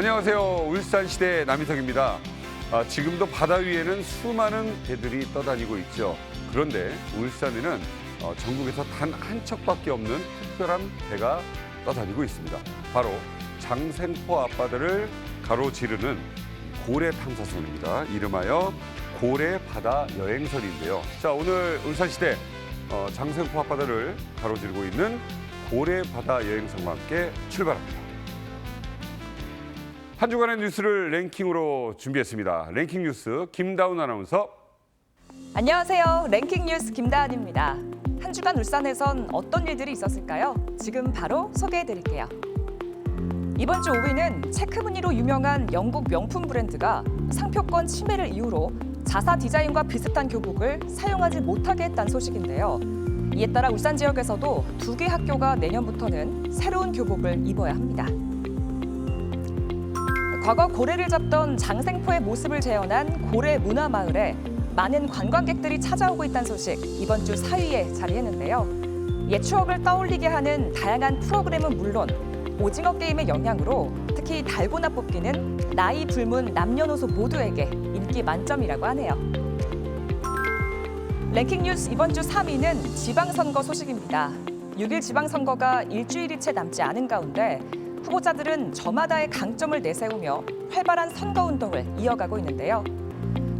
안녕하세요. 울산시대 남희석입니다. 지금도 바다 위에는 수많은 배들이 떠다니고 있죠. 그런데 울산에는 전국에서 단 한 척밖에 없는 특별한 배가 떠다니고 있습니다. 바로 장생포 앞바다를 가로지르는 고래 탐사선입니다. 이름하여 고래 바다 여행선인데요. 자, 오늘 울산시대 장생포 앞바다를 가로지르고 있는 고래 바다 여행선과 함께 출발합니다. 한 주간의 뉴스를 랭킹으로 준비했습니다. 랭킹 뉴스 김다운 아나운서. 안녕하세요. 랭킹 뉴스 김다은입니다. 한 주간 울산에선 어떤 일들이 있었을까요? 지금 바로 소개해드릴게요. 이번 주 5위는 체크무늬로 유명한 영국 명품 브랜드가 상표권 침해를 이유로 자사 디자인과 비슷한 교복을 사용하지 못하게 했다는 소식인데요. 이에 따라 울산 지역에서도 2개 학교가 내년부터는 새로운 교복을 입어야 합니다. 과거 고래를 잡던 장생포의 모습을 재현한 고래 문화마을에 많은 관광객들이 찾아오고 있다는 소식 이번 주 4위에 자리했는데요. 옛 추억을 떠올리게 하는 다양한 프로그램은 물론 오징어 게임의 영향으로 특히 달고나 뽑기는 나이 불문 남녀노소 모두에게 인기 만점이라고 하네요. 랭킹 뉴스 이번 주 3위는 지방선거 소식입니다. 6일 지방선거가 일주일이 채 남지 않은 가운데 후보자들은 저마다의 강점을 내세우며 활발한 선거운동을 이어가고 있는데요.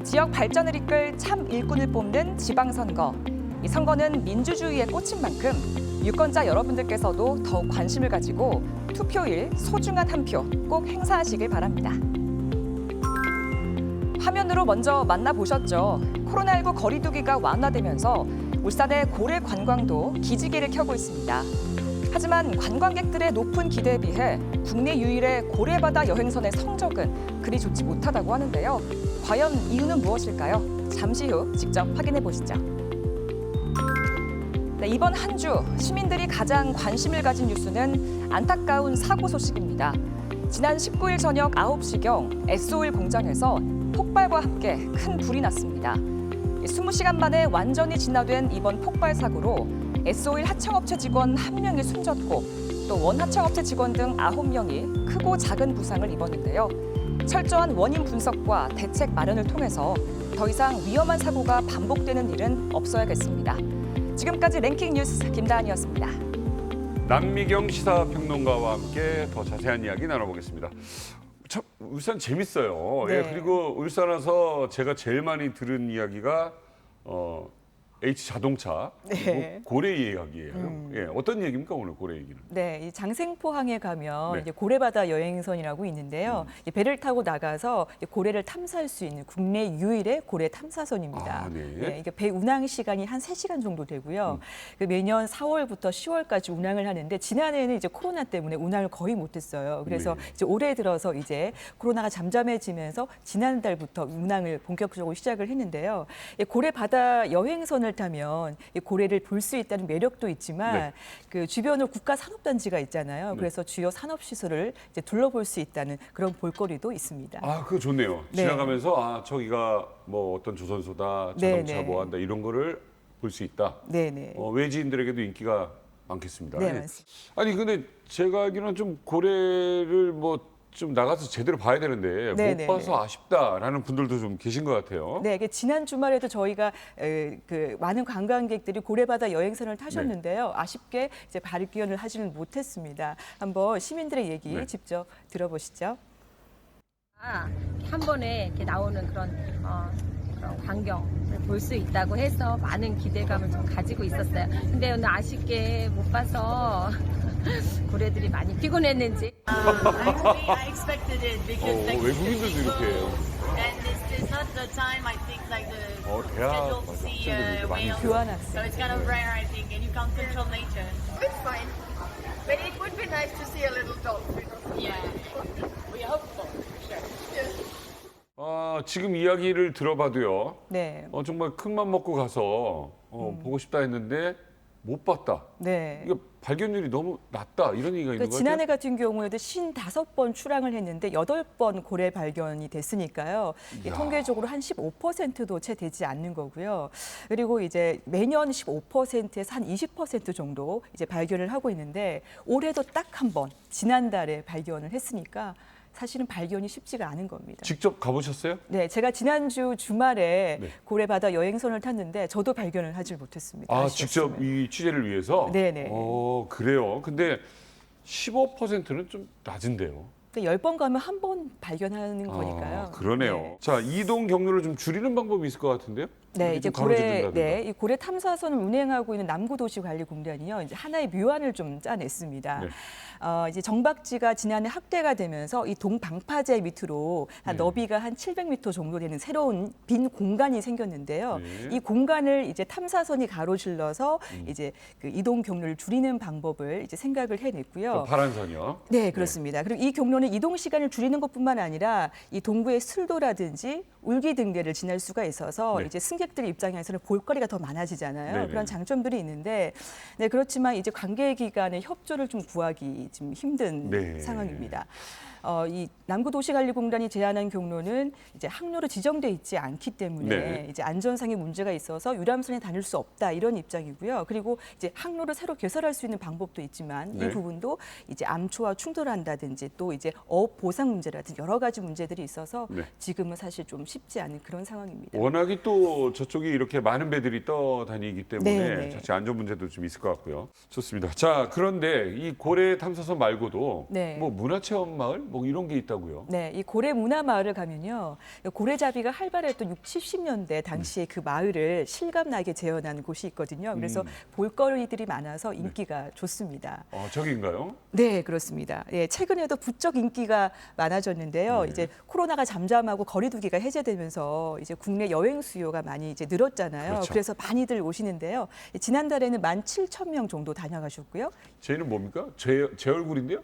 지역 발전을 이끌 참 일꾼을 뽑는 지방선거. 이 선거는 민주주의의 꽃인 만큼 유권자 여러분들께서도 더욱 관심을 가지고 투표일 소중한 한 표 꼭 행사하시길 바랍니다. 화면으로 먼저 만나보셨죠. 코로나19 거리두기가 완화되면서 울산의 고래 관광도 기지개를 켜고 있습니다. 하지만 관광객들의 높은 기대에 비해 국내 유일의 고래바다 여행선의 성적은 그리 좋지 못하다고 하는데요. 과연 이유는 무엇일까요? 잠시 후 직접 확인해 보시죠. 네, 이번 한 주 시민들이 가장 관심을 가진 뉴스는 안타까운 사고 소식입니다. 지난 19일 저녁 9시경 S-오일 공장에서 폭발과 함께 큰 불이 났습니다. 20시간 만에 완전히 진화된 이번 폭발 사고로 S-오일 하청업체 직원 1명이 숨졌고 또 원하청업체 직원 등 9명이 크고 작은 부상을 입었는데요. 철저한 원인 분석과 대책 마련을 통해서 더 이상 위험한 사고가 반복되는 일은 없어야겠습니다. 지금까지 랭킹 뉴스 김다은이었습니다. 남미경 시사평론가와 함께 더 자세한 이야기 나눠보겠습니다. 참 울산 재밌어요. 네. 예, 그리고 울산 와서 제가 제일 많이 들은 이야기가 H자동차 그리고 네. 고래 이야기예요. 예, 어떤 얘기입니까 오늘 고래 얘기는? 네, 이 장생포항에 가면 네. 이제 고래바다 여행선이라고 있는데요. 이 배를 타고 나가서 이 고래를 탐사할 수 있는 국내 유일의 고래 탐사선입니다. 아, 네. 예, 이게 배 운항 시간이 한 3시간 정도 되고요. 그 매년 4월부터 10월까지 운항을 하는데 지난해에는 이제 코로나 때문에 운항을 거의 못했어요. 그래서 네. 이제 올해 들어서 이제 코로나가 잠잠해지면서 지난달부터 운항을 본격적으로 시작을 했는데요. 이 고래바다 여행선을 타면 이 고래를 볼 수 있다는 매력도 있지만 네. 그 주변으로 국가 산업단지가 있잖아요. 네. 그래서 주요 산업시설을 이제 둘러볼 수 있다는 그런 볼거리도 있습니다. 아, 그거 좋네요. 네. 지나가면서 저기가 뭐 어떤 조선소다, 자동차 네, 네. 뭐 한다 이런 거를 볼 수 있다. 네네. 외지인들에게도 인기가 많겠습니다. 네, 예. 맞습니다. 아니 근데 제가 알기로는 좀 고래를 뭐 좀 나가서 제대로 봐야 되는데 네, 못 네, 봐서 아쉽다라는 분들도 좀 계신 것 같아요. 네, 이게 지난 주말에도 저희가 그 많은 관광객들이 고래바다 여행선을 타셨는데요. 아쉽게 이제 발견을 하지는 못했습니다. 한번 시민들의 얘기 네. 직접 들어보시죠. 한 번에 이렇게 나오는 그런 광경을 볼 수 있다고 해서 많은 기대감을 좀 가지고 있었어요. 근데 오늘 아쉽게 못 봐서 고래들이 많이 피곤했는지. I expected it because like 외국인들도 이렇게 해요. and this is not the time I think like the 대학 schedule to 맞아. see 학생들이 이렇게 많이 whales. 있어요. 교환학생. So it's kind of rare I think and you can't control nature. It's fine. But it would be nice to see a little dog. Yeah. We hope so. 지금 이야기를 들어봐도요. 네. 정말 큰 맘 먹고 가서 보고 싶다 했는데 못 봤다. 네. 이거 발견율이 너무 낮다 이런 얘기가 있는 그러니까 거죠? 지난해 같은 경우에도 55번 출항을 했는데 8번 고래 발견이 됐으니까요. 이 이야. 통계적으로 한 15%도 채 되지 않는 거고요. 그리고 이제 매년 15%에서 한 20% 정도 이제 발견을 하고 있는데 올해도 딱 한 번 지난달에 발견을 했으니까 사실은 발견이 쉽지가 않은 겁니다. 직접 가보셨어요? 네, 제가 지난주 주말에 네. 고래 바다 여행선을 탔는데 저도 발견을 하질 못했습니다. 아, 아쉬웠어요. 직접 이 취재를 위해서? 네네. 그래요. 근데 15%는 좀 낮은데요. 10번 가면 한 번 발견하는 거니까요. 아, 그러네요. 네. 자, 이동 경로를 좀 줄이는 방법이 있을 것 같은데요? 네, 이렇게 이제 좀 고래, 가로지른다든가. 네, 이 고래 탐사선을 운행하고 있는 남구도시관리공단이요, 이제 하나의 묘안을 좀 짜냈습니다. 네. 이제 정박지가 지난해 확대가 되면서 이 동방파제 밑으로 한 네. 너비가 한 700m 정도 되는 새로운 빈 공간이 생겼는데요. 네. 이 공간을 이제 탐사선이 가로질러서 이제 그 이동 경로를 줄이는 방법을 이제 생각을 해냈고요. 파란 선이요. 네, 그렇습니다. 그리고 이 경로는 이동 시간을 줄이는 것뿐만 아니라 이 동부의 술도라든지 울기등대를 지날 수가 있어서 네. 이제 승객들 입장에서는 볼거리가 더 많아지잖아요. 네네. 그런 장점들이 있는데, 네, 그렇지만 이제 관계기관의 협조를 좀 구하기 좀 힘든 네. 상황입니다. 이 남구도시관리공단이 제안한 경로는 이제 항로로 지정돼 있지 않기 때문에 네. 이제 안전상의 문제가 있어서 유람선이 다닐 수 없다 이런 입장이고요. 그리고 이제 항로를 새로 개설할 수 있는 방법도 있지만 네. 이 부분도 이제 암초와 충돌한다든지 또 이제 어업 보상 문제라든지 여러 가지 문제들이 있어서 네. 지금은 사실 좀 쉽지 않은 그런 상황입니다. 워낙에 또 저쪽이 이렇게 많은 배들이 떠다니기 때문에 네네. 자칫 안전 문제도 좀 있을 것 같고요. 좋습니다. 자, 그런데 이 고래 탐사선 말고도 네. 뭐 문화체험 마을 뭐 이런 게 있다고요? 네, 이 고래 문화마을을 가면요. 고래잡이가 활발했던 60, 70년대 당시에 그 마을을 실감나게 재현한 곳이 있거든요. 그래서 볼거리들이 많아서 인기가 좋습니다. 저기인가요? 네, 그렇습니다. 예, 최근에도 부쩍 인기가 많아졌는데요. 네. 이제 코로나가 잠잠하고 거리두기가 해제되면서 이제 국내 여행 수요가 많이 이제 늘었잖아요. 그렇죠. 그래서 많이들 오시는데요. 지난달에는 17,000명 정도 다녀가셨고요. 쟤는 뭡니까? 제 얼굴인데요?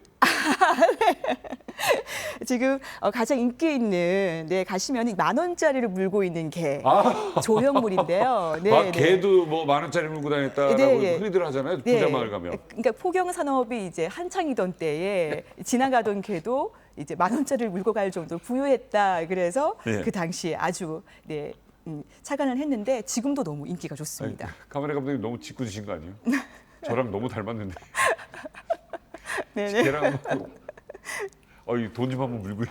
지금 가장 인기 있는 가시면 10,000원짜리를 물고 있는 개 조형물인데요. 네, 개도 뭐 10,000원짜리 물고 다녔다라고 네. 흔히들 하잖아요. 네. 부자마을 가면. 그러니까 포경 산업이 이제 한창이던 때에 지나가던 개도 이제 10,000원짜리를 물고 갈 정도로 부유했다. 그래서 네. 그 당시에 아주 착안을 했는데 지금도 너무 인기가 좋습니다. 카메라 감독님 너무 짓궂으신 거 아니에요? 저랑 너무 닮았는데. 네네. 걔랑 돈 좀 한번 물고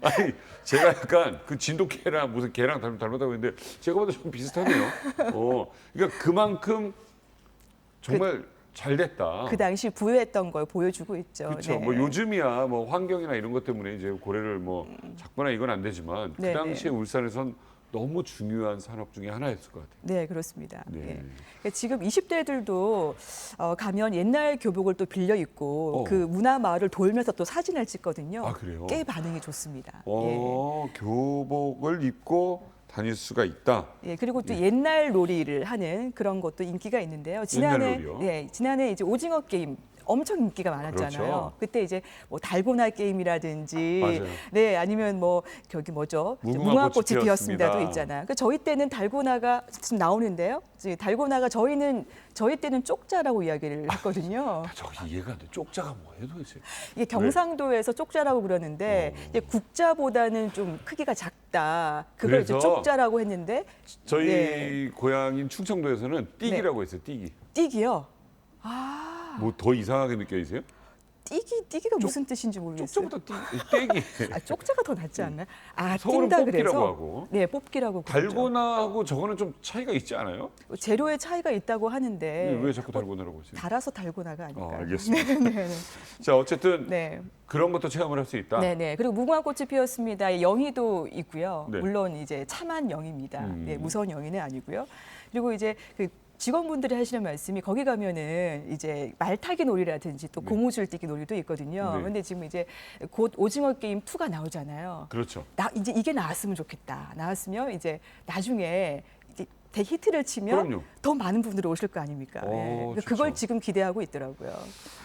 아니 제가 약간 그 진돗개랑 무슨 개랑 닮았다고 했는데 제가 봐도 좀 비슷하네요. 그러니까 그만큼 정말 잘 됐다. 그 당시 부유했던 걸 보여주고 있죠. 그렇죠. 네. 뭐 요즘이야 뭐 환경이나 이런 것 때문에 이제 고래를 뭐 잡거나 이건 안 되지만 그 네네. 당시에 울산에선 너무 중요한 산업 중에 하나였을 것 같아요. 네, 그렇습니다. 네. 예. 그러니까 지금 20대들도 가면 옛날 교복을 또 빌려 입고 그 문화 마을을 돌면서 또 사진을 찍거든요. 아, 그래요? 꽤 반응이 좋습니다. 교복을 입고 다닐 수가 있다. 예, 그리고 또 옛날 놀이를 하는 그런 것도 인기가 있는데요. 지난해 놀이요? 지난해 이제 오징어 게임 엄청 인기가 많았잖아요. 그렇죠. 그때 이제 뭐 달고나 게임이라든지, 맞아요. 네, 아니면 뭐 저기 뭐죠, 무궁화꽃이 무궁화꽃이 피었습니다도 피었습니다. 있잖아요. 그 저희 때는 달고나가 지금 나오는데요. 달고나가 저희 때는 쪽자라고 이야기를 했거든요. 저 이해가 안 돼. 쪽자가 뭐예요 도대체? 이게 경상도에서 쪽자라고 그러는데 이제 국자보다는 좀 크기가 작다. 그걸 이제 그래서 쪽자라고 했는데 저희 네. 고향인 충청도에서는 띠기라고 했어요. 띠기. 띠기요. 뭐 더 이상하게 느껴지세요? 띠기가 무슨 뜻인지 모르겠어요. 쪽자보다 떼기. 쪽자가 더 낫지 않나요? 서울은 띈다 뽑기라고 그래서 하고. 네, 뽑기라고 그러죠. 달고나하고 저거는 좀 차이가 있지 않아요? 재료의 차이가 있다고 하는데 왜 자꾸 달고나라고 하세요? 달아서 달고나가 아닐까요? 알겠습니다. 네. 자, 어쨌든 네. 그런 것도 체험을 할 수 있다. 네네. 그리고 무궁화꽃이 피었습니다. 영희도 있고요. 네. 물론 이제 참한 영희입니다. 네, 무서운 영희는 아니고요. 그리고 이제 그 직원분들이 하시는 말씀이 거기 가면은 이제 말타기 놀이라든지 또 고무줄 뛰기 놀이도 있거든요. 네. 근데 지금 이제 곧 오징어 게임 2가 나오잖아요. 그렇죠. 이제 이게 나왔으면 좋겠다. 나왔으면 이제 나중에 이제 대히트를 치면 그럼요. 더 많은 분들이 오실 거 아닙니까? 좋죠. 그걸 지금 기대하고 있더라고요.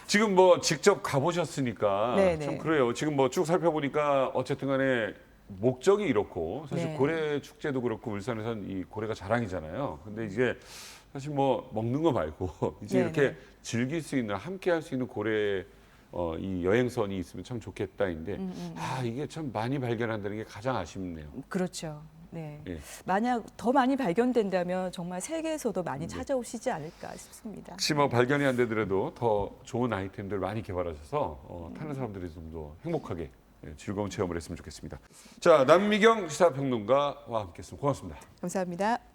지금 뭐 직접 가보셨으니까 네네. 참 그래요. 지금 뭐 쭉 살펴보니까 어쨌든 간에 목적이 이렇고 사실 네. 고래 축제도 그렇고 울산에선 이 고래가 자랑이잖아요. 근데 이제 사실 뭐 먹는 거 말고 이제 네네. 이렇게 즐길 수 있는 함께 할 수 있는 고래 이 여행선이 있으면 참 좋겠다인데 이게 참 많이 발견한다는 게 가장 아쉽네요. 그렇죠. 네. 예. 만약 더 많이 발견된다면 정말 세계에서도 많이 찾아오시지 않을까 싶습니다. 혹시 뭐 발견이 안 되더라도 더 좋은 아이템들 많이 개발하셔서 타는 사람들이 좀 더 행복하게 즐거운 체험을 했으면 좋겠습니다. 자, 남미경 시사평론가와 함께했습니다. 고맙습니다. 감사합니다.